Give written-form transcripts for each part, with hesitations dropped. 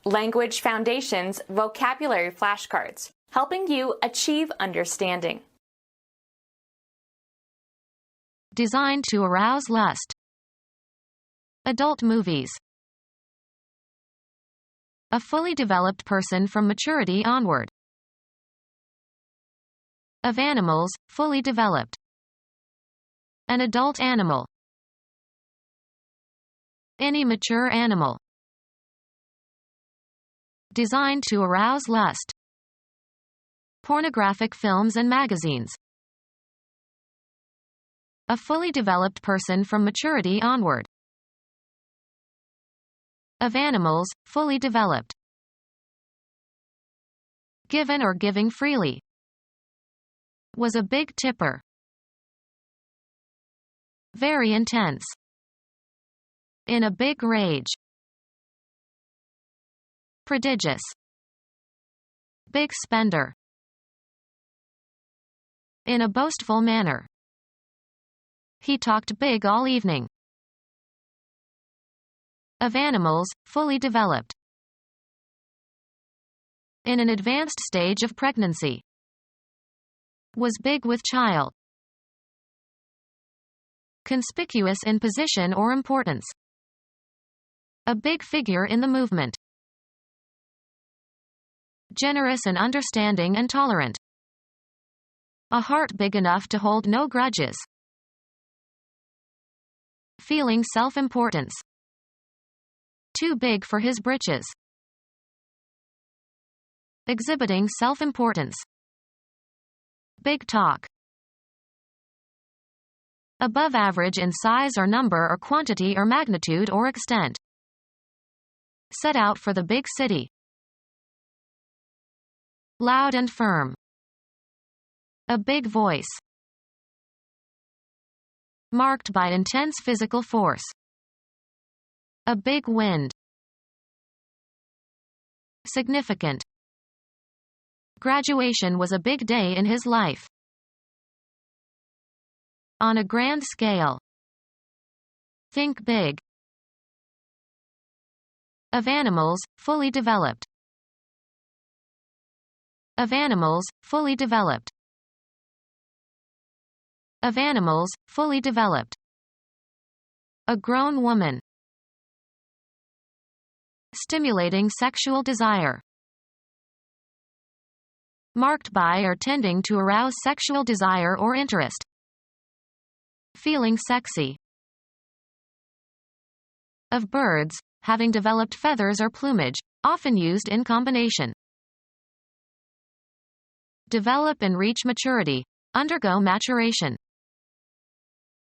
Language Foundations Vocabulary Flashcards, helping you achieve understanding. Designed to arouse lust. Adult movies. A fully developed person from maturity onward. Of animals, fully developed. An adult animal. Any mature animal. Designed to arouse lust. Pornographic films and magazines. A fully developed person from maturity onward. Of animals, fully developed. Given or giving freely. Was a big tipper. Very intense. In a big rage. Prodigious. Big spender. In a boastful manner. He talked big all evening. Of animals, fully developed. In an advanced stage of pregnancy. Was big with child. Conspicuous in position or importance. A big figure in the movement. Generous and understanding and tolerant. A heart big enough to hold no grudges. Feeling self-importance. Too big for his britches. Exhibiting self-importance. Big talk. Above average in size or number or quantity or magnitude or extent. Set out for the big city. Loud and firm. A big voice. Marked by intense physical force. A big wind. Significant. Graduation was a big day in his life. On a grand scale. Think big. Of animals, fully developed. Of animals, fully developed. Of animals, fully developed. A grown woman. Stimulating sexual desire. Marked by or tending to arouse sexual desire or interest. Feeling sexy. Of birds, having developed feathers or plumage, often used in combination. Develop and reach maturity. Undergo maturation.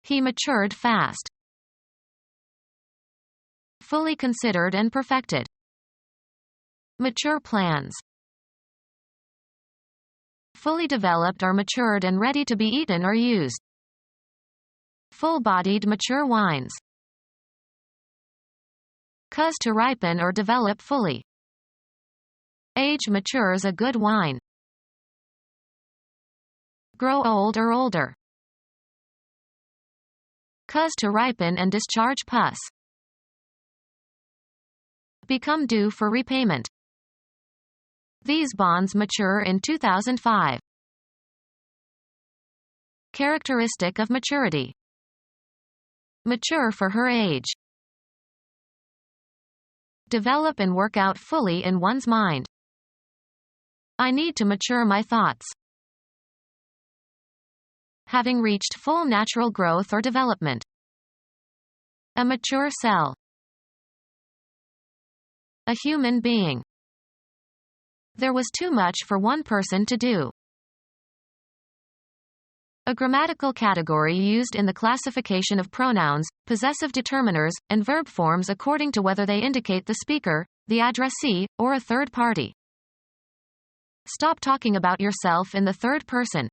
He matured fast. Fully considered and perfected. Mature plans. Fully developed or matured and ready to be eaten or used. Full-bodied mature wines. Cause to ripen or develop fully. Age matures a good wine. Grow old or older. Cause to ripen and discharge pus. Become due for repayment. These bonds mature in 2005. Characteristic of maturity. Mature for her age. Develop and work out fully in one's mind. I need to mature my thoughts. Having reached full natural growth or development. A mature cell. A human being. There was too much for one person to do. A grammatical category used in the classification of pronouns, possessive determiners, and verb forms according to whether they indicate the speaker, the addressee, or a third party. Stop talking about yourself in the third person.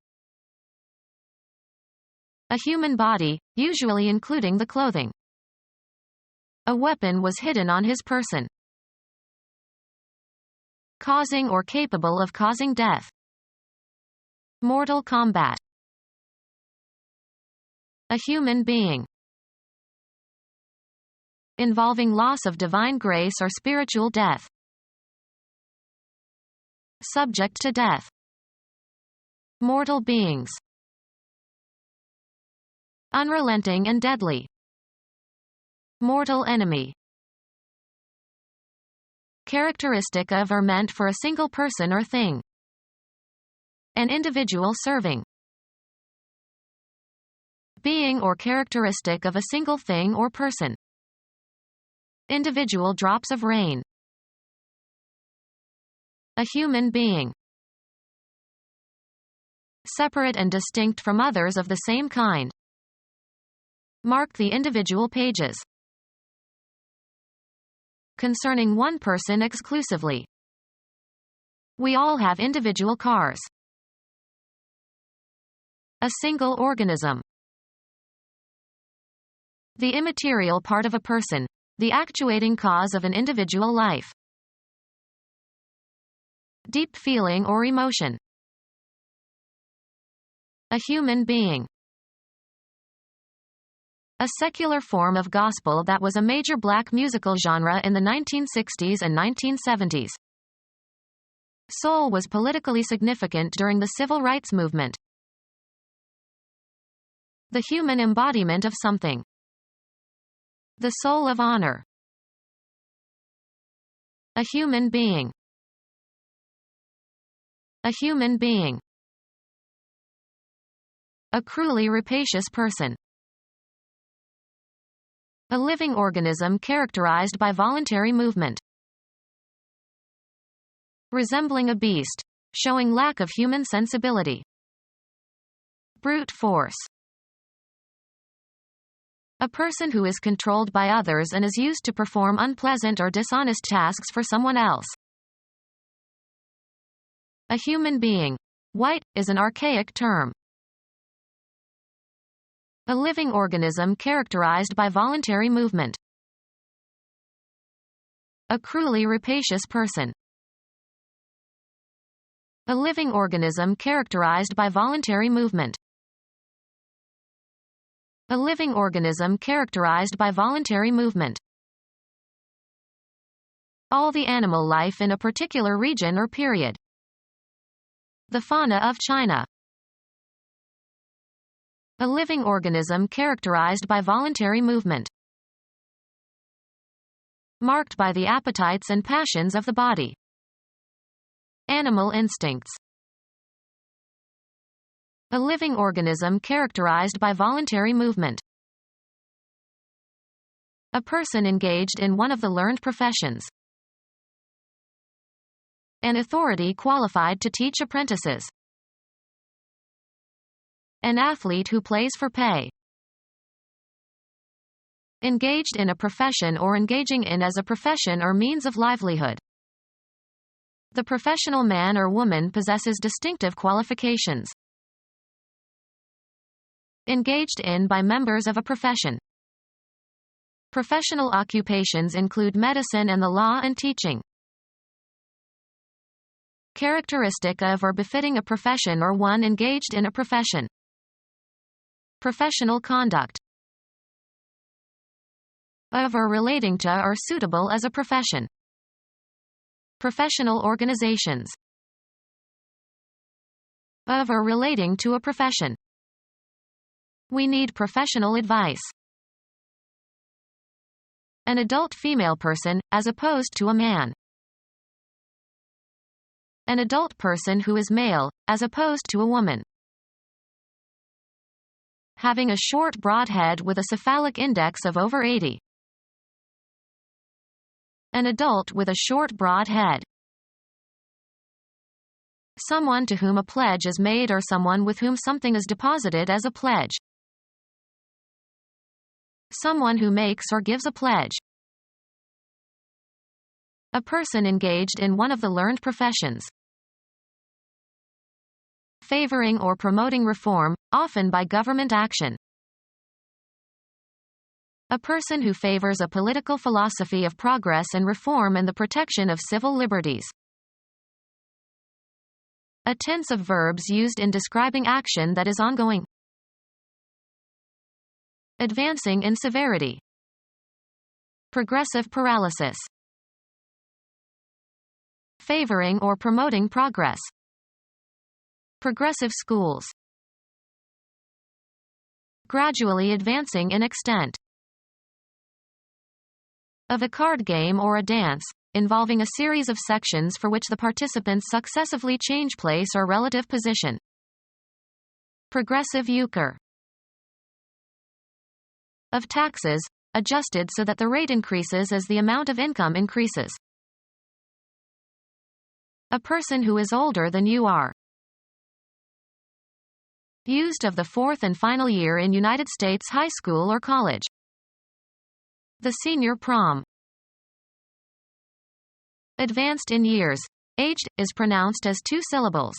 A human body, usually including the clothing. A weapon was hidden on his person. Causing or capable of causing death. Mortal combat. A human being. Involving loss of divine grace or spiritual death. subject to death. Mortal beings. Unrelenting and deadly. Mortal enemy. Characteristic of or meant for a single person or thing. An individual serving. Being or characteristic of a single thing or person. Individual drops of rain. A human being. Separate and distinct from others of the same kind. Mark the individual pages. Concerning one person exclusively. We all have individual cars. A single organism. The immaterial part of a person, the actuating cause of an individual life. Deep feeling or emotion. A human being. A secular form of gospel that was a major black musical genre in the 1960s and 1970s. Soul was politically significant during the civil rights movement. The human embodiment of something. The soul of honor. A human being. A human being. A cruelly rapacious person. A living organism characterized by voluntary movement. Resembling a beast. Showing lack of human sensibility. Brute force. A person who is controlled by others and is used to perform unpleasant or dishonest tasks for someone else. A human being. White is an archaic term. A living organism characterized by voluntary movement. A cruelly rapacious person. A living organism characterized by voluntary movement. A living organism characterized by voluntary movement. All the animal life in a particular region or period. The fauna of China. A living organism characterized by voluntary movement. Marked by the appetites and passions of the body. Animal instincts. A living organism characterized by voluntary movement. A person engaged in one of the learned professions. An authority qualified to teach apprentices. An athlete who plays for pay. Engaged in a profession or engaging in as a profession or means of livelihood. The professional man or woman possesses distinctive qualifications. Engaged in by members of a profession. Professional occupations include medicine and the law and teaching. Characteristic of or befitting a profession or one engaged in a profession. Professional conduct. Of or relating to or suitable as a profession. Professional organizations. Of or relating to a profession. We need professional advice. An adult female person, as opposed to a man. An adult person who is male, as opposed to a woman. Having a short broad head with a cephalic index of over 80. An adult with a short broad head. Someone to whom a pledge is made or someone with whom something is deposited as a pledge. Someone who makes or gives a pledge. A person engaged in one of the learned professions. Favoring or promoting reform, often by government action. A person who favors a political philosophy of progress and reform and the protection of civil liberties. A tense of verbs used in describing action that is ongoing. Advancing in severity. Progressive paralysis. favoring or promoting progress. Progressive schools. Gradually advancing in extent. Of a card game or a dance, involving a series of sections for which the participants successively change place or relative position. Progressive euchre. Of taxes, adjusted so that the rate increases as the amount of income increases. A person who is older than you are. Used of the fourth and final year in United States high school or college. The senior prom. Advanced in years. Aged is pronounced as 2 syllables.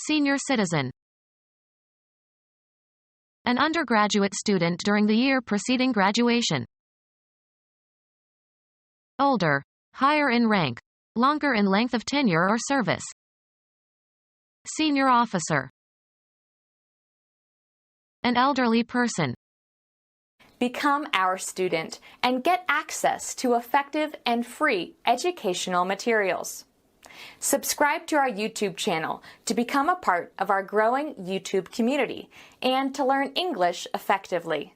Senior citizen. An undergraduate student during the year preceding graduation. Older. Higher in rank. Longer in length of tenure or service. Senior officer. An elderly person. Become our student and get access to effective and free educational materials. Subscribe to our YouTube channel to become a part of our growing YouTube community and to learn English effectively.